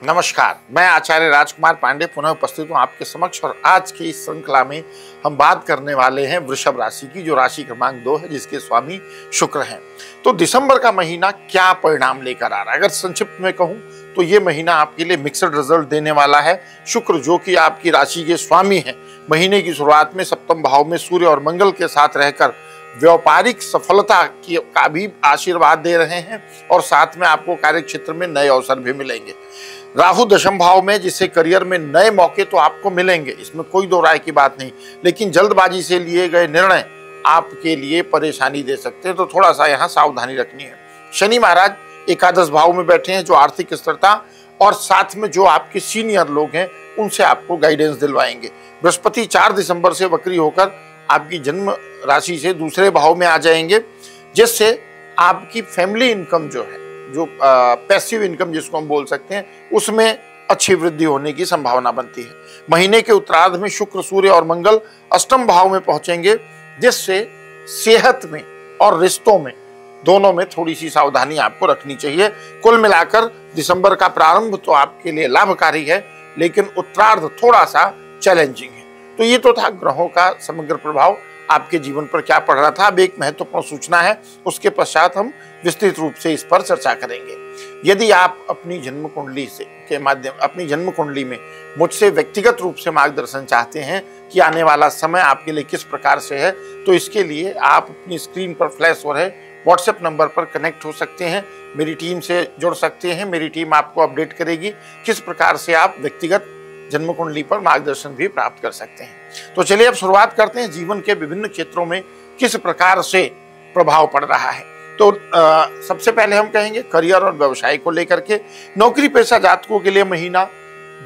नमस्कार, मैं आचार्य राजकुमार पांडे पुनः उपस्थित हूँ आपके समक्ष। और आज की इस श्रृंखला में हम बात करने वाले हैं वृषभ राशि की, जो राशि क्रमांक 2 है, जिसके स्वामी शुक्र हैं। तो दिसंबर का महीना क्या परिणाम लेकर आ रहा है? अगर संक्षिप्त में कहूँ तो ये महीना आपके लिए मिक्सड रिजल्ट देने वाला है। शुक्र, जो कि आपकी राशि के स्वामी हैं, महीने की शुरुआत में सप्तम भाव में सूर्य और मंगल के साथ रहकर व्यापारिक सफलता का भी आशीर्वाद दे रहे हैं और साथ में आपको कार्य क्षेत्र में नए अवसर भी मिलेंगे। राहु दशम भाव में, जिससे करियर में नए मौके तो आपको मिलेंगे, इसमें कोई दो राय की बात नहीं, लेकिन जल्दबाजी से लिए गए निर्णय आपके लिए परेशानी दे सकते हैं, तो थोड़ा सा यहाँ सावधानी रखनी है। शनि महाराज एकादश भाव में बैठे हैं, जो आर्थिक स्थिरता और साथ में जो आपके सीनियर लोग हैं उनसे आपको गाइडेंस दिलवाएंगे। बृहस्पति 4 दिसंबर से वक्री होकर आपकी जन्म राशि से दूसरे भाव में आ जाएंगे, जिससे आपकी फैमिली इनकम जो है, जो पैसिव इनकम जिसको हम बोल सकते हैं, उसमें अच्छी वृद्धि होने की संभावना बनती है। महीने के उत्तरार्ध में शुक्र, सूर्य और मंगल अष्टम भाव में पहुंचेंगे, जिससे सेहत में और रिश्तों में दोनों में थोड़ी सी सावधानी आपको रखनी चाहिए। कुल मिलाकर दिसंबर का प्रारंभ तो आपके लिए लाभकारी है, लेकिन उत्तरार्ध थोड़ा सा चैलेंजिंग है। तो ये तो था ग्रहों का समग्र प्रभाव आपके जीवन पर क्या पड़ रहा था। अब एक महत्वपूर्ण सूचना है, उसके पश्चात हम विस्तृत रूप से इस पर चर्चा करेंगे। यदि आप अपनी जन्म कुंडली अपनी जन्म कुंडली में मुझसे व्यक्तिगत रूप से मार्गदर्शन चाहते हैं कि आने वाला समय आपके लिए किस प्रकार से है, तो इसके लिए आप अपनी स्क्रीन पर फ्लैश हो रहे व्हाट्सएप नंबर पर कनेक्ट हो सकते हैं, मेरी टीम से जुड़ सकते हैं। मेरी टीम आपको अपडेट करेगी किस प्रकार से आप व्यक्तिगत जन्म कुंडली पर मार्गदर्शन भी प्राप्त कर सकते हैं। तो चलिए अब शुरुआत करते हैं, जीवन के विभिन्न क्षेत्रों में किस प्रकार से प्रभाव पड़ रहा है। तो सबसे पहले हम कहेंगे करियर और व्यवसाय को लेकर के। नौकरी पेशा जातकों के लिए महीना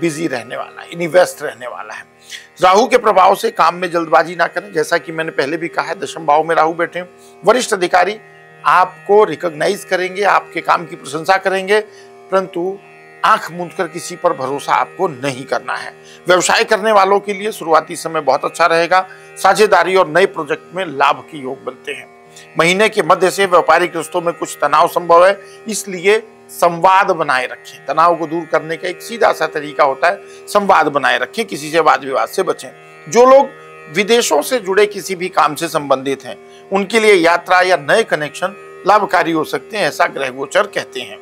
बिजी रहने वाला है, यानी व्यस्त रहने वाला है। राहु के प्रभाव से काम में जल्दबाजी ना करें, जैसा कि मैंने पहले भी कहा है, दशम भाव में राहु बैठे हैं। वरिष्ठ अधिकारी आपको रिकॉग्नाइज करेंगे, आपके काम की प्रशंसा करेंगे, परंतु आंख मूंदकर किसी पर भरोसा आपको नहीं करना है। व्यवसाय करने वालों के लिए शुरुआती समय बहुत अच्छा रहेगा। साझेदारी और नए प्रोजेक्ट में लाभ के योग बनते हैं। महीने के मध्य से व्यापारिक रिश्तों में कुछ तनाव संभव है, इसलिए संवाद बनाए रखें। तनाव को दूर करने का एक सीधा सा तरीका होता है, संवाद बनाए रखें, किसी से वाद विवाद से बचें। जो लोग विदेशों से जुड़े किसी भी काम से संबंधित हैं, उनके लिए यात्रा या नए कनेक्शन लाभकारी हो सकते हैं, ऐसा ग्रह गोचर कहते हैं।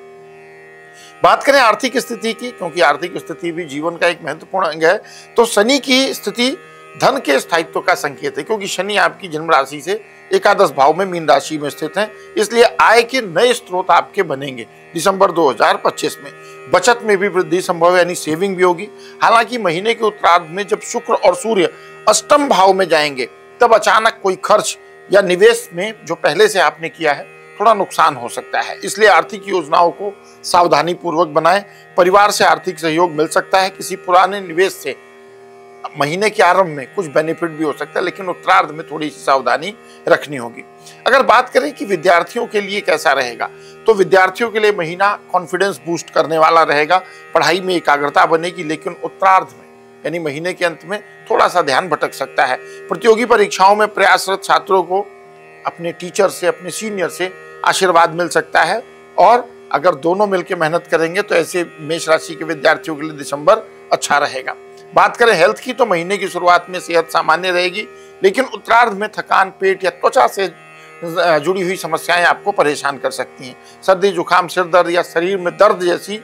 बात करें आर्थिक स्थिति की, क्योंकि आर्थिक स्थिति भी जीवन का एक महत्वपूर्ण अंग है, तो शनि की स्थिति धन के स्थायित्व का संकेत है, क्योंकि शनि आपकी जन्म राशि से एकादश भाव में मीन राशि में स्थित है, इसलिए आय के नए स्रोत आपके बनेंगे दिसंबर 2025 में। बचत में भी वृद्धि संभव है, यानी सेविंग भी होगी। हालांकि महीने के उत्तरार्ध में जब शुक्र और सूर्य अष्टम भाव में जाएंगे, तब अचानक कोई खर्च या निवेश में जो पहले से आपने किया है थोड़ा नुकसान हो सकता है, इसलिए आर्थिक योजनाओं को सावधानी पूर्वक बनाएं। परिवार से आर्थिक सहयोग मिल सकता है। किसी पुराने निवेश से महीने के आरंभ में कुछ बेनिफिट भी हो सकता है, लेकिन उत्तरार्ध में थोड़ी सी सावधानी रखनी होगी। अगर बात करें कि विद्यार्थियों के लिए कैसा रहेगा, तो विद्यार्थियों के लिए महीना कॉन्फिडेंस बूस्ट करने वाला रहेगा। पढ़ाई में एकाग्रता बनेगी, लेकिन उत्तरार्ध में यानी महीने के अंत में थोड़ा सा ध्यान भटक सकता है। प्रतियोगी परीक्षाओं में प्रयासरत छात्रों को अपने टीचर से, अपने सीनियर से आशीर्वाद मिल सकता है, और अगर दोनों मिलकर मेहनत करेंगे तो ऐसे मेष राशि के विद्यार्थियों के लिए दिसंबर अच्छा रहेगा। बात करें हेल्थ की, तो महीने की शुरुआत में सेहत सामान्य रहेगी, लेकिन उत्तरार्ध में थकान, पेट या त्वचा से जुड़ी हुई समस्याएं आपको परेशान कर सकती हैं। सर्दी, जुकाम, सिर दर्द या शरीर में दर्द जैसी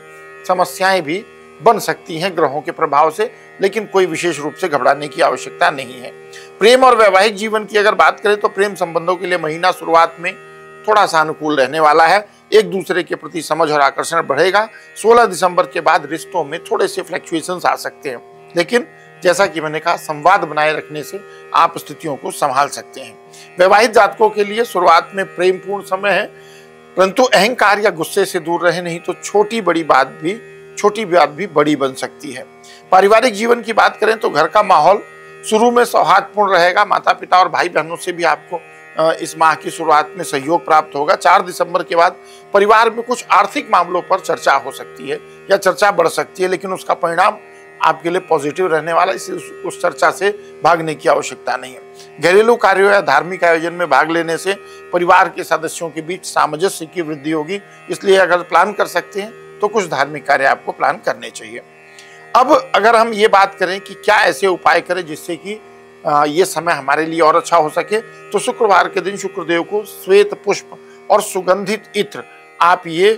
समस्याएं भी बन सकती हैं ग्रहों के प्रभाव से, लेकिन कोई विशेष रूप से घबराने की आवश्यकता नहीं है। प्रेम और वैवाहिक जीवन की अगर बात करें, तो प्रेम संबंधों के लिए महीना शुरुआत में थोड़ा सा अनुकूल रहने वाला है। एक दूसरे के प्रति समझ और आकर्षण बढ़ेगा। 16 दिसंबर के बाद रिश्तों में थोड़े से फ्लक्चुएशंस आ सकते हैं, लेकिन जैसा कि मैंने कहा, संवाद बनाए रखने से आप स्थितियों को संभाल सकते हैं। वैवाहिक जातकों के लिए शुरुआत में प्रेमपूर्ण समय है, परंतु अहंकार या गुस्से से दूर रहे, नहीं तो छोटी बात भी बड़ी बन सकती है। पारिवारिक जीवन की बात करें, तो घर का माहौल शुरू में सौहार्दपूर्ण रहेगा। माता पिता और भाई बहनों से भी आपको इस माह की शुरुआत में सहयोग प्राप्त होगा। 4 दिसंबर के बाद परिवार में कुछ आर्थिक मामलों पर चर्चा हो सकती है या चर्चा बढ़ सकती है, लेकिन उसका परिणाम आपके लिए पॉजिटिव रहने वाला, इसलिए उस चर्चा से भागने की आवश्यकता नहीं है। घरेलू कार्यों या धार्मिक आयोजन में भाग लेने से परिवार के सदस्यों के बीच सामंजस्य की वृद्धि होगी, इसलिए अगर प्लान कर सकते हैं तो कुछ धार्मिक कार्य आपको प्लान करने चाहिए। अब अगर हम ये बात करें कि क्या ऐसे उपाय करें जिससे कि ये समय हमारे लिए और अच्छा हो सके, तो शुक्रवार के दिन शुक्रदेव को श्वेत पुष्प और सुगंधित इत्र आप ये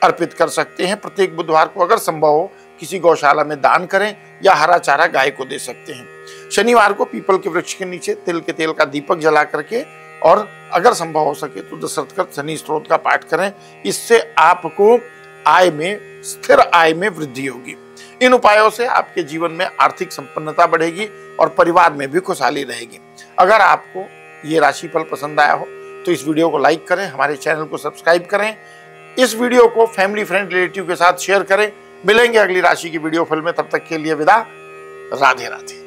अर्पित कर सकते हैं। प्रत्येक बुधवार को अगर संभव हो किसी गौशाला में दान करें या हरा चारा गाय को दे सकते हैं। शनिवार को पीपल के वृक्ष के नीचे तिल के तेल का दीपक जला करके और अगर संभव हो सके तो दशरथ शनि स्तोत्र का पाठ करें। इससे आपको आय में, स्थिर आय में वृद्धि होगी। इन उपायों से आपके जीवन में आर्थिक संपन्नता बढ़ेगी और परिवार में भी खुशहाली रहेगी। अगर आपको ये राशिफल पसंद आया हो तो इस वीडियो को लाइक करें, हमारे चैनल को सब्सक्राइब करें, इस वीडियो को फैमिली फ्रेंड रिलेटिव के साथ शेयर करें। मिलेंगे अगली राशि की वीडियो फिल्म में, तब तक के लिए विदा। राधे राधे।